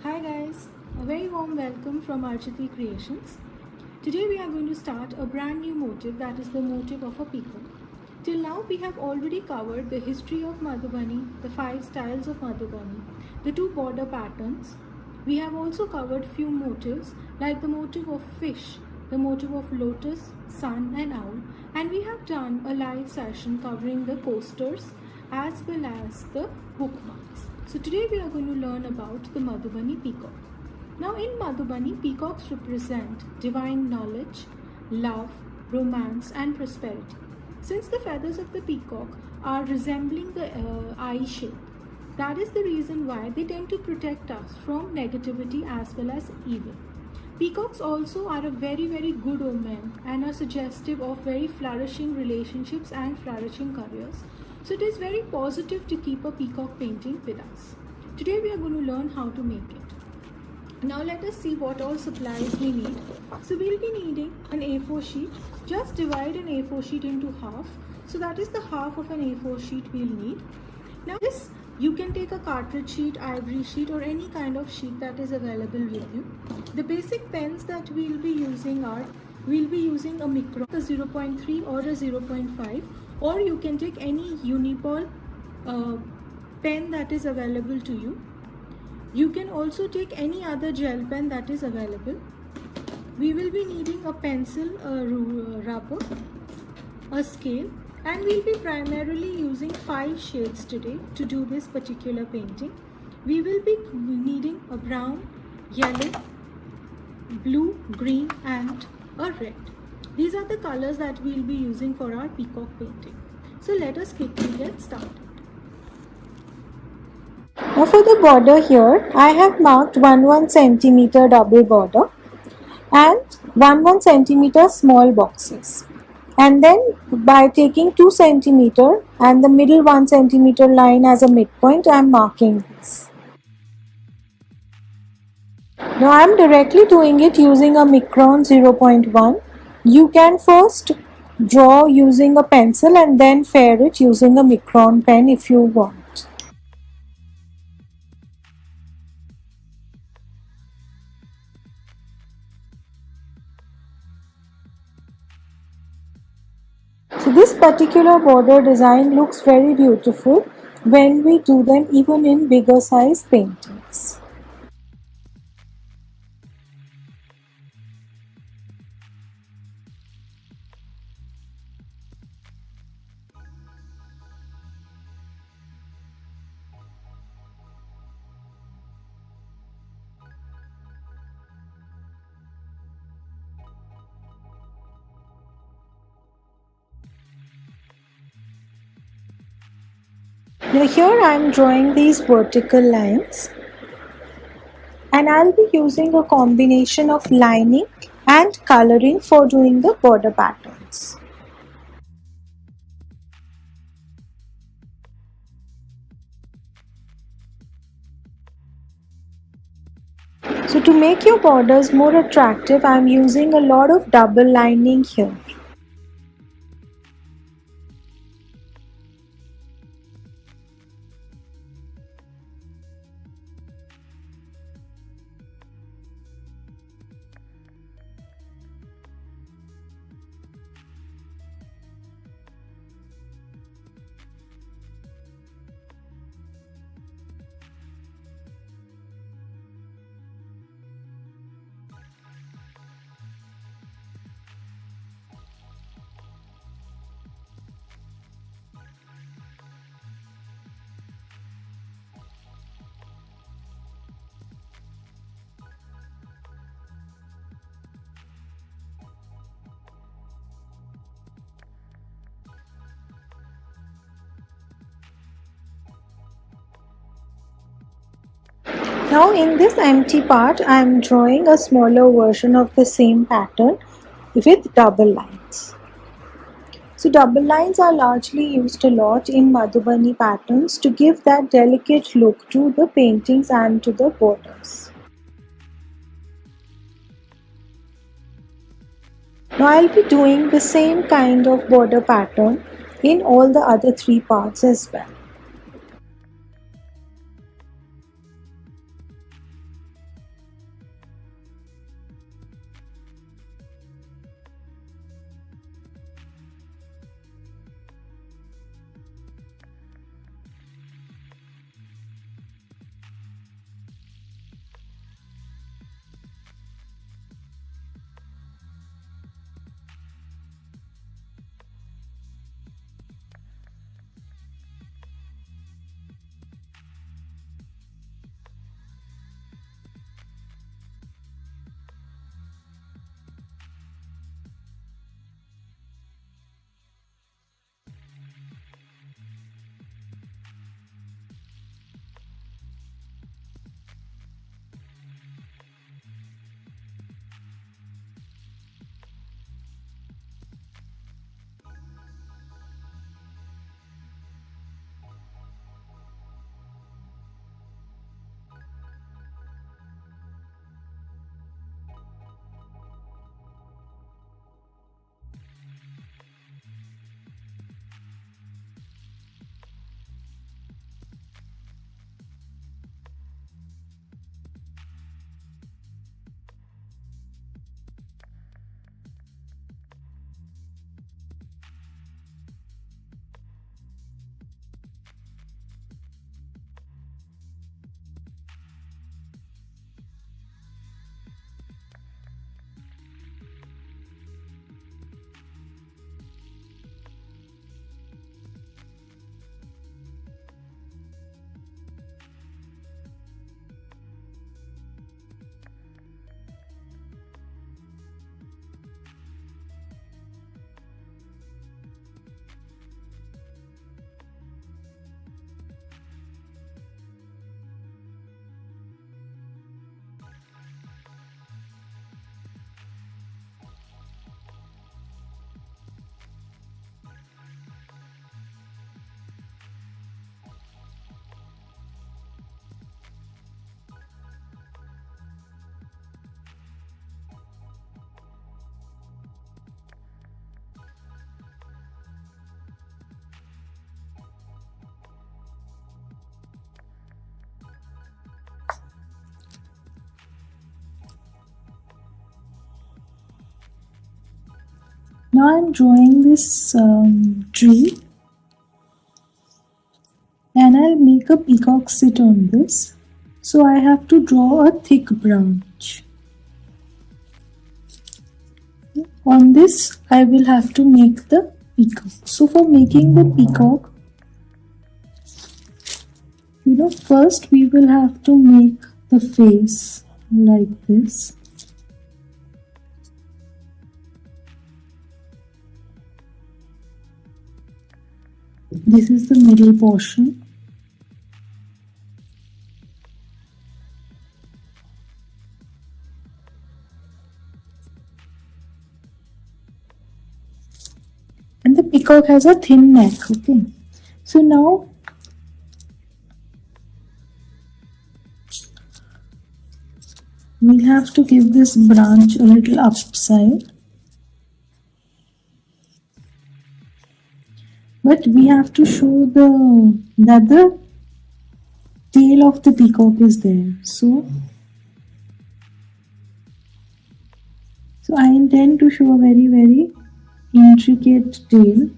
Hi guys, a very warm welcome from Architi Creations. Today we are going to start a brand new motif, that is the motif of a peacock. Till now we have already covered the history of Madhubani, the 5 styles of Madhubani, the 2 border patterns. We have also covered few motifs like the motif of fish, the motif of lotus, sun and owl, and we have done a live session covering the coasters as well as the bookmarks. So today we are going to learn about the Madhubani peacock. Now in Madhubani, peacocks represent divine knowledge, love, romance and prosperity. Since the feathers of the peacock are resembling the eye shape, that is the reason why they tend to protect us from negativity as well as evil. Peacocks also are a very good omen and are suggestive of very flourishing relationships and flourishing careers. So it is very positive to keep a peacock painting with us. Today we are going to learn how to make it. Now let us see what all supplies we need. So we'll be needing an A4 sheet. Just divide an A4 sheet into half. So that is the half of an A4 sheet we'll need. Now this, you can take a cartridge sheet, ivory sheet or any kind of sheet that is available with you. The basic pens that we'll be using are, we'll be using a Micron, a 0.3 or a 0.5, or you can take any Uniball pen that is available to you. You can also take any other gel pen that is available. We will be needing a pencil, a rubber, a scale, and we'll be primarily using 5 shades today to do this particular painting. We will be needing a brown, yellow, blue, green and a red. These are the colors that we'll be using for our peacock painting. So let us quickly get started. Now for the border here, I have marked 1 centimeter double border and 1 centimeter small boxes. And then by taking 2 centimeter and the middle 1 centimeter line as a midpoint, I am marking this. Now I am directly doing it using a Micron 0.1. You can first draw using a pencil and then fair it using a Micron pen if you want. So this particular border design looks very beautiful when we do them even in bigger size paintings. Now here I am drawing these vertical lines and I'll be using a combination of lining and coloring for doing the border patterns. So to make your borders more attractive, I am using a lot of double lining here. Now in this empty part, I am drawing a smaller version of the same pattern with double lines. So double lines are largely used a lot in Madhubani patterns to give that delicate look to the paintings and to the borders. Now I'll be doing the same kind of border pattern in all the other 3 parts as well. Now I'm drawing this tree, and I'll make a peacock sit on this. So I have to draw a thick branch. On this I will have to make the peacock. So for making the peacock, first we will have to make the face like this. This is the middle portion. And the peacock has a thin neck, okay? So now we'll have to give this branch a little upside. But we have to show that the tail of the peacock is there. So I intend to show a very, very intricate tail.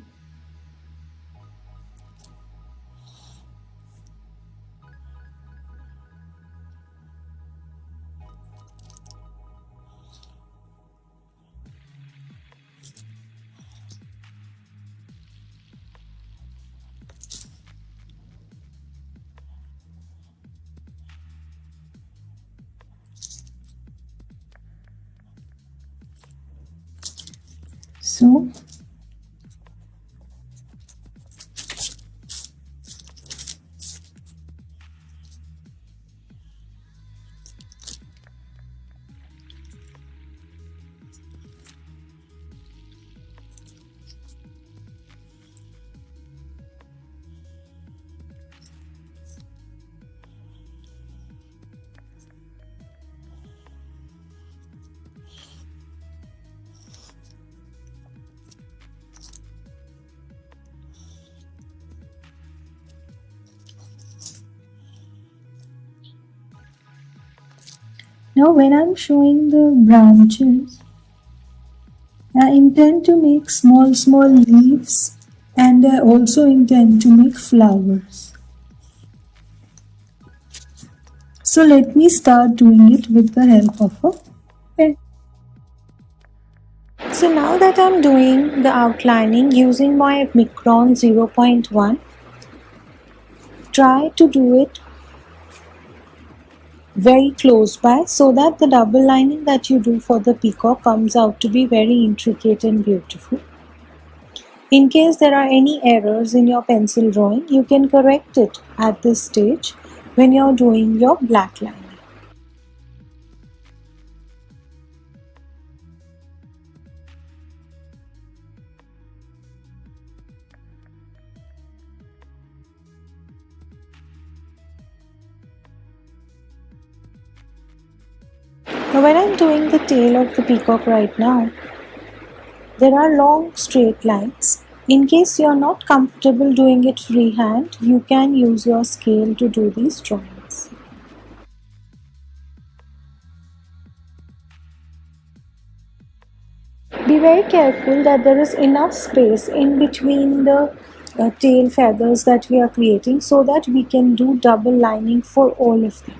Now when I'm showing the branches, I intend to make small leaves, and I also intend to make flowers. So let me start doing it with the help of a pen. So now that I'm doing the outlining using my Micron 0.1, try to do it very close by so that the double lining that you do for the peacock comes out to be very intricate and beautiful. In case there are any errors in your pencil drawing, you can correct it at this stage when you're doing your black lining. Now when I'm doing the tail of the peacock right now, there are long straight lines. In case you're not comfortable doing it freehand, you can use your scale to do these drawings. Be very careful that there is enough space in between the tail feathers that we are creating so that we can do double lining for all of them.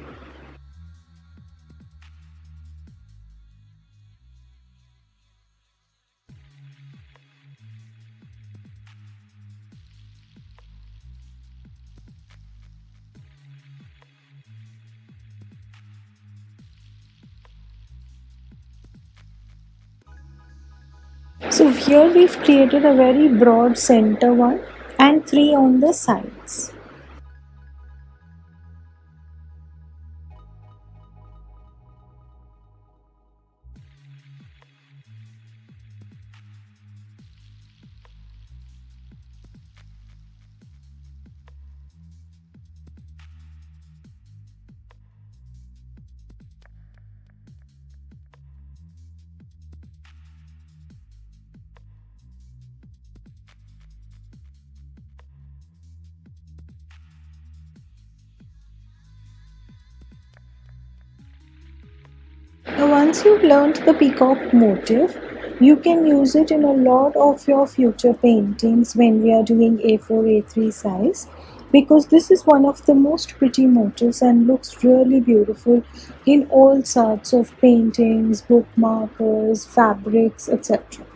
So here we've created a very broad center one and 3 on the sides. Now once you've learned the peacock motif, You can use it in a lot of your future paintings when we are doing A4, A3 size, because this is one of the most pretty motifs and looks really beautiful in all sorts of paintings, bookmarkers, fabrics, etc.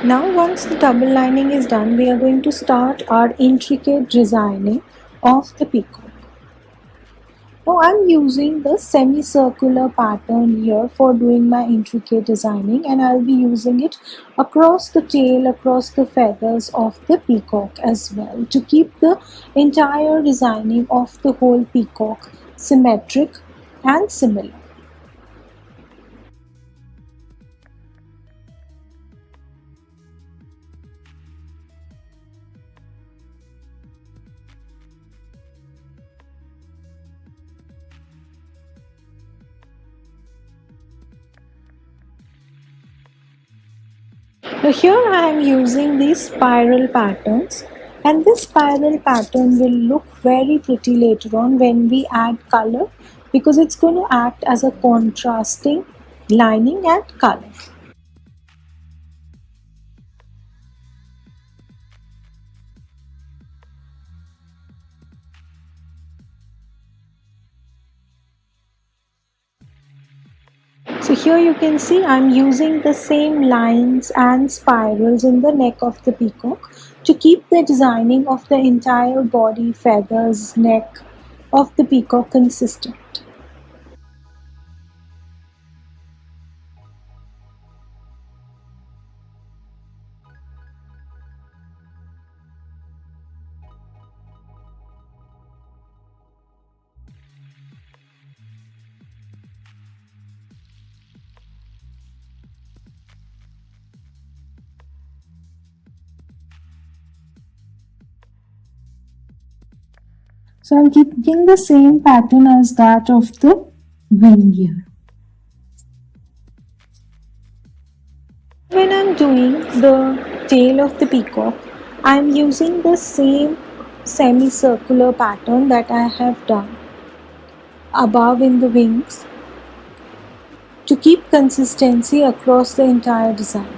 Now once the double lining is done, we are going to start our intricate designing of the peacock. Now I'm using the semicircular pattern here for doing my intricate designing, and I'll be using it across the tail, across the feathers of the peacock as well, to keep the entire designing of the whole peacock symmetric and similar. Now here I am using these spiral patterns, and this spiral pattern will look very pretty later on when we add color, because it's going to act as a contrasting lining and color. So here you can see I'm using the same lines and spirals in the neck of the peacock to keep the designing of the entire body, feathers, neck of the peacock consistent. So I'm keeping the same pattern as that of the wing here. When I'm doing the tail of the peacock, I'm using the same semicircular pattern that I have done above in the wings to keep consistency across the entire design.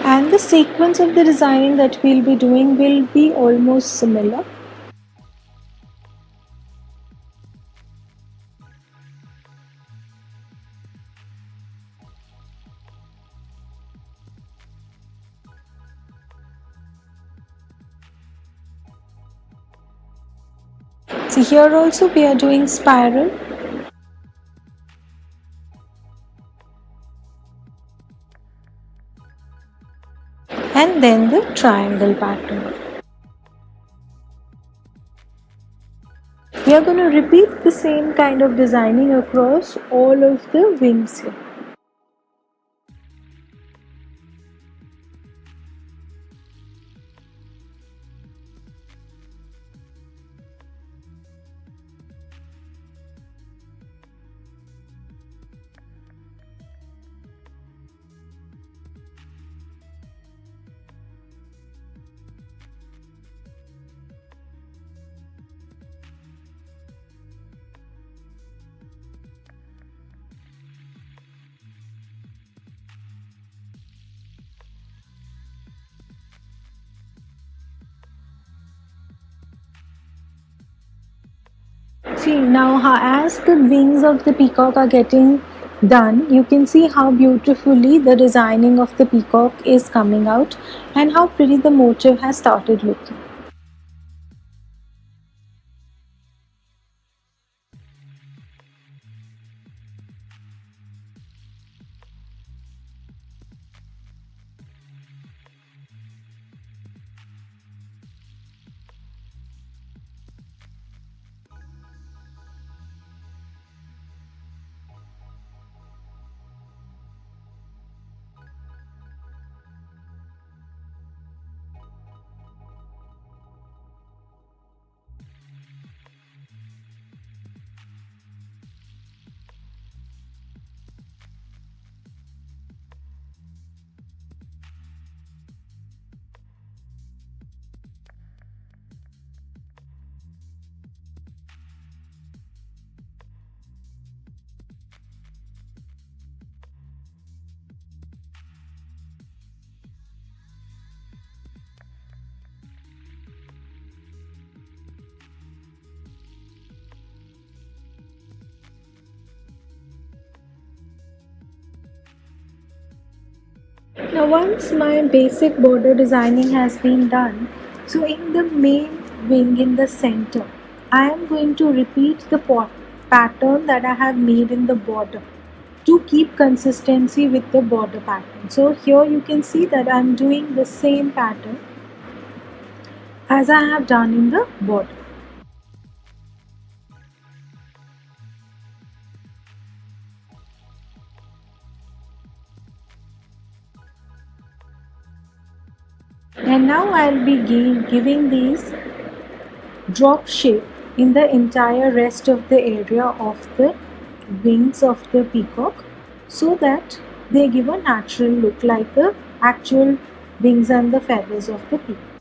And the sequence of the designing that we'll be doing will be almost similar. So here also we are doing spiral, and then the triangle pattern. We are going to repeat the same kind of designing across all of the wings here. See now as the wings of the peacock are getting done, you can see how beautifully the designing of the peacock is coming out and how pretty the motif has started looking. Now, once my basic border designing has been done, so in the main wing in the center, I am going to repeat the pattern that I have made in the border to keep consistency with the border pattern. So here you can see that I am doing the same pattern as I have done in the border. And now I'll be giving these drop shape in the entire rest of the area of the wings of the peacock so that they give a natural look like the actual wings and the feathers of the peacock.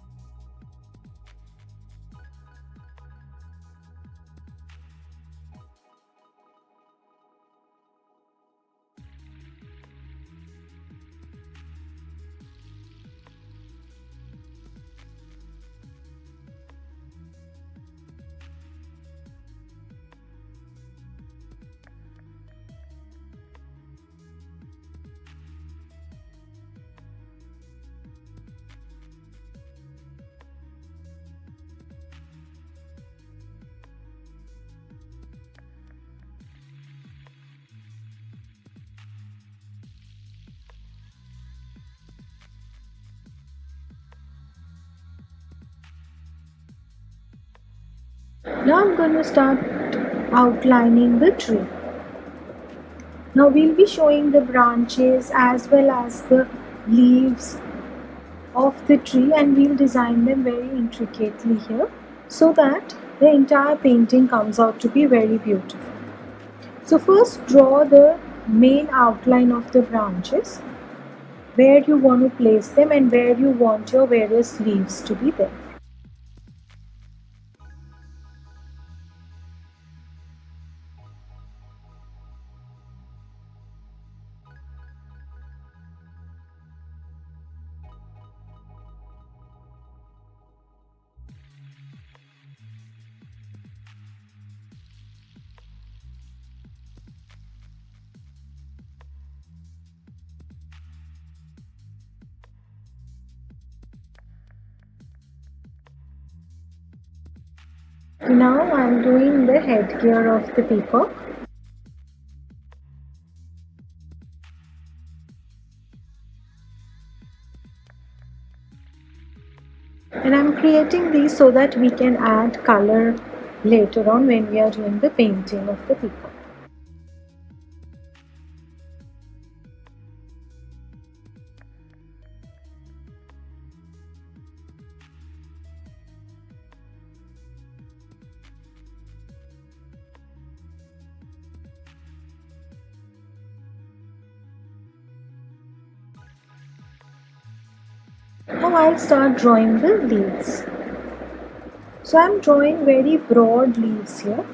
Now I'm going to start outlining the tree. Now we'll be showing the branches as well as the leaves of the tree, and we'll design them very intricately here so that the entire painting comes out to be very beautiful. So first draw the main outline of the branches, where you want to place them and where you want your various leaves to be there. Now I'm doing the headgear of the peacock. And I'm creating these so that we can add color later on when we are doing the painting of the peacock. Now I'll start drawing the leaves. So I'm drawing very broad leaves here.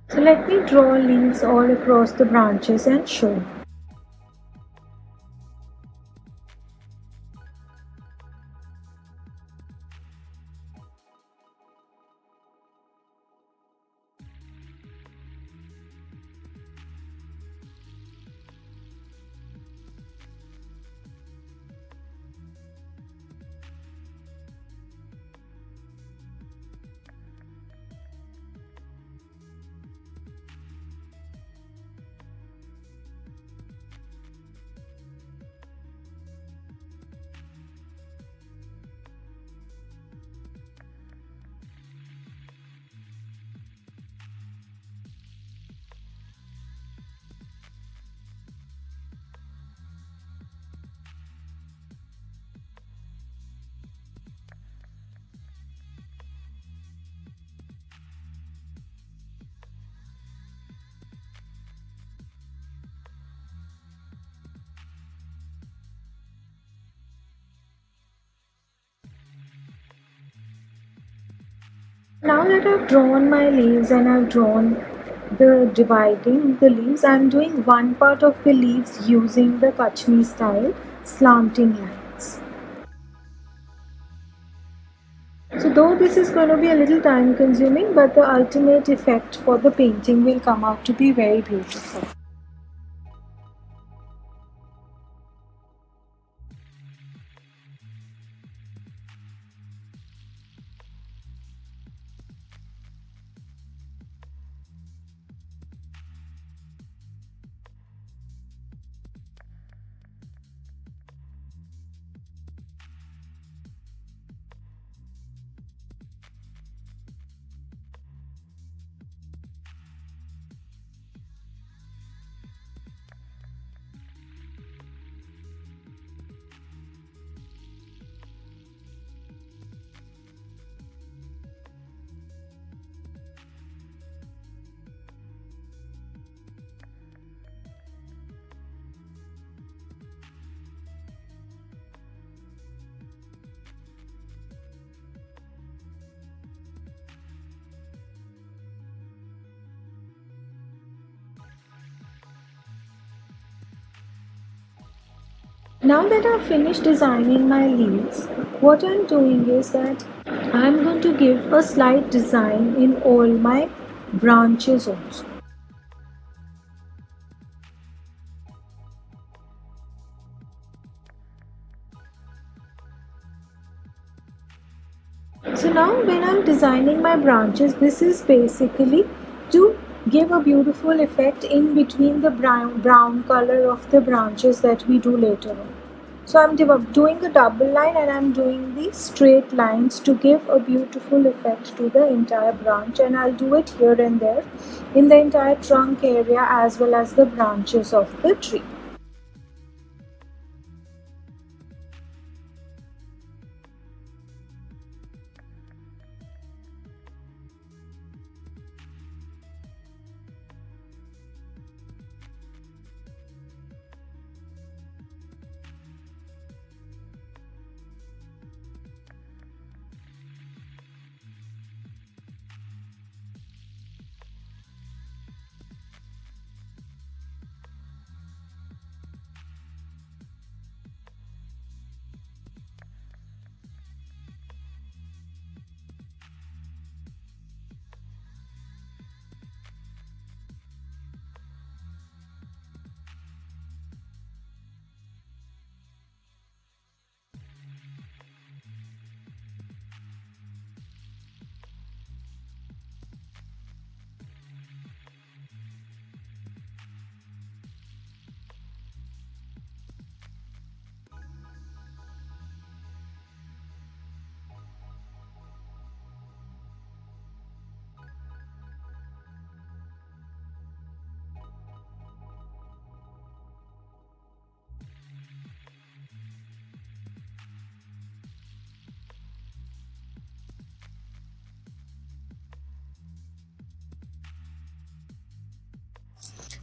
So let me draw leaves all across the branches and show. Now that I've drawn my leaves and I've drawn the dividing the leaves. I'm doing one part of the leaves using the Kachni style slanting lines. So though this is going to be a little time consuming, but the ultimate effect for the painting will come out to be very beautiful. Now that I've finished designing my leaves, what I'm doing is that I'm going to give a slight design in all my branches also. So now when I'm designing my branches, this is basically to give a beautiful effect in between the brown color of the branches that we do later on. So I'm doing a double line and I'm doing the straight lines to give a beautiful effect to the entire branch, and I'll do it here and there in the entire trunk area as well as the branches of the tree.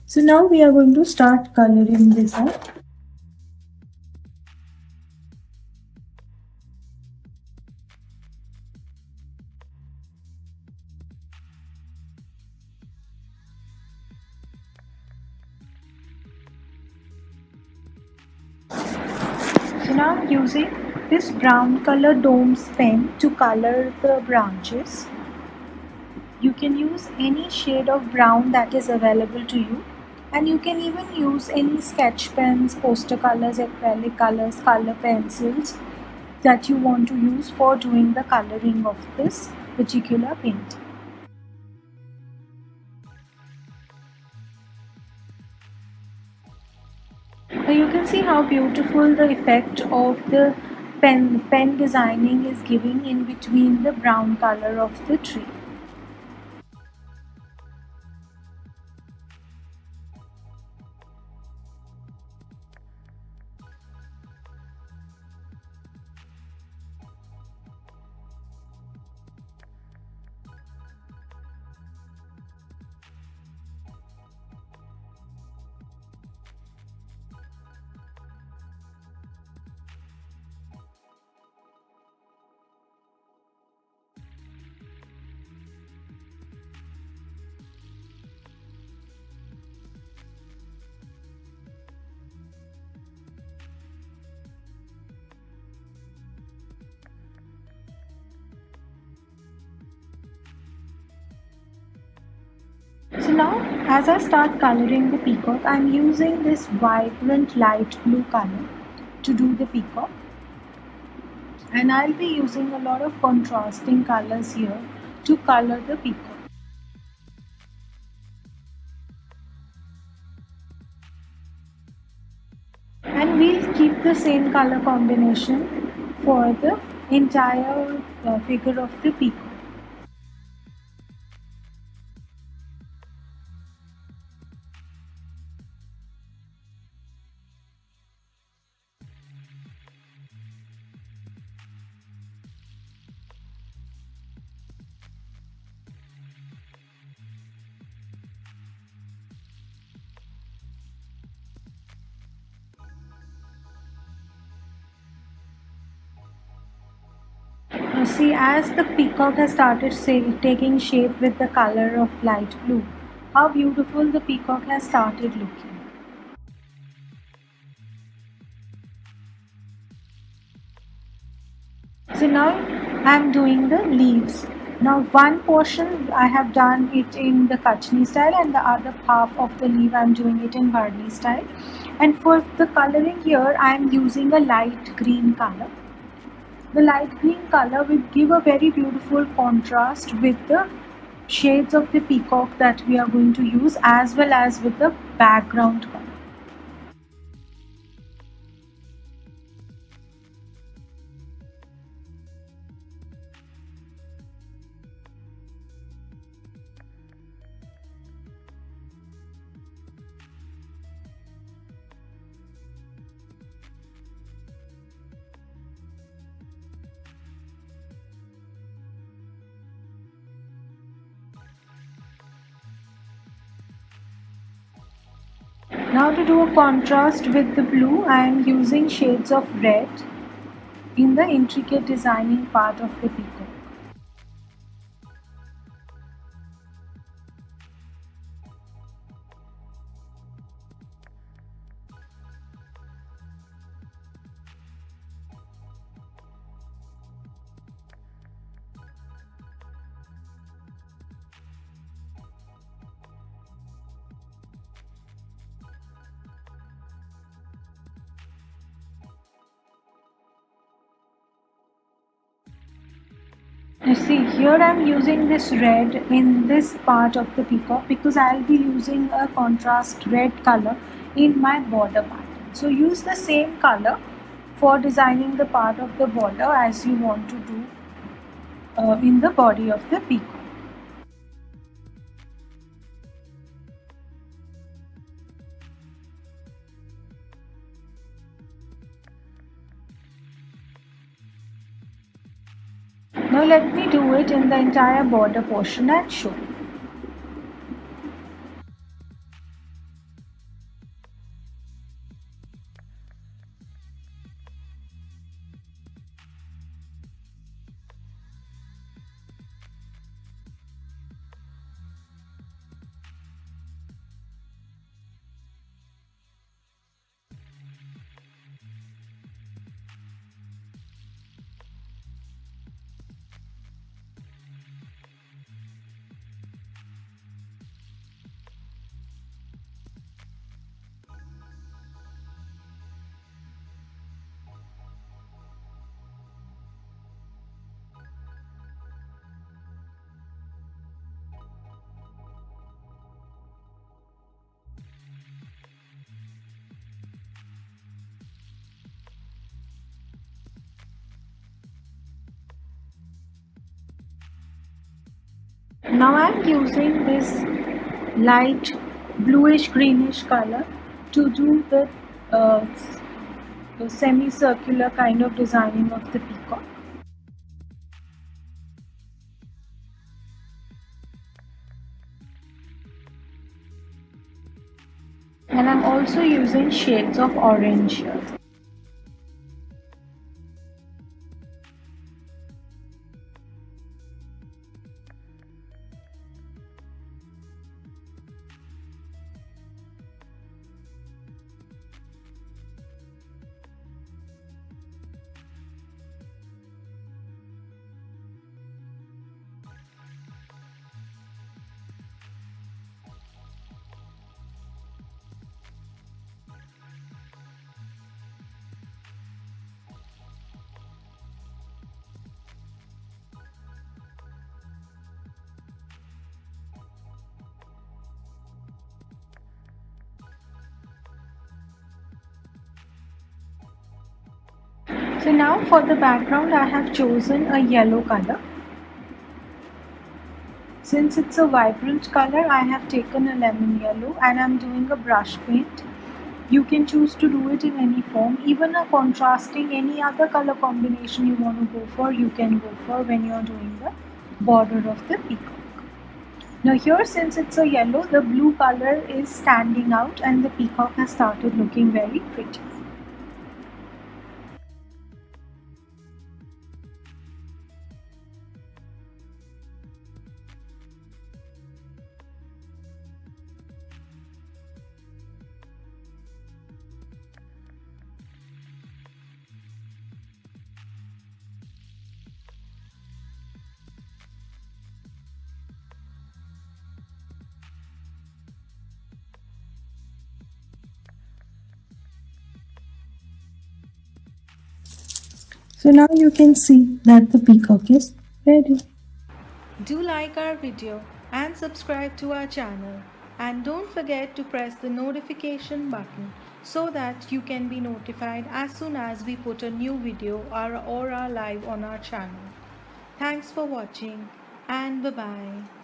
So now we are going to start coloring this up. So now I'm using this brown color domes pen to color the branches. You can use any shade of brown that is available to you, and you can even use any sketch pens, poster colors, acrylic colors, color pencils that you want to use for doing the coloring of this particular painting. You can see how beautiful the effect of the pen designing is giving in between the brown color of the tree. As I start coloring the peacock, I'm using this vibrant light blue color to do the peacock, and I'll be using a lot of contrasting colors here to color the peacock. And we'll keep the same color combination for the entire figure of the peacock. See, as the peacock has started taking shape with the color of light blue, how beautiful the peacock has started looking. So now I'm doing the leaves. Now one portion I have done it in the Kachni style, and the other half of the leaf I'm doing it in Barni style. And for the coloring here, I'm using a light green color. The light green color will give a very beautiful contrast with the shades of the peacock that we are going to use, as well as with the background color. Now to do a contrast with the blue, I am using shades of red in the intricate designing part of the peacock. You see, here I am using this red in this part of the peacock because I will be using a contrast red color in my border pattern. So use the same color for designing the part of the border as you want to do in the body of the peacock. Now let me do it in the entire border portion and show. Now I am using this light bluish greenish color to do the semicircular kind of designing of the peacock. And I'm also using shades of orange here. So now for the background I have chosen a yellow color. Since it's a vibrant color, I have taken a lemon yellow and I'm doing a brush paint. You can choose to do it in any form, even a contrasting, any other color combination you want to go for, you can go for when you're doing the border of the peacock. Now here, since it's a yellow, the blue color is standing out and the peacock has started looking very pretty. So now you can see that the peacock is ready. Do like our video and subscribe to our channel, and don't forget to press the notification button so that you can be notified as soon as we put a new video or are live on our channel. Thanks for watching and bye bye.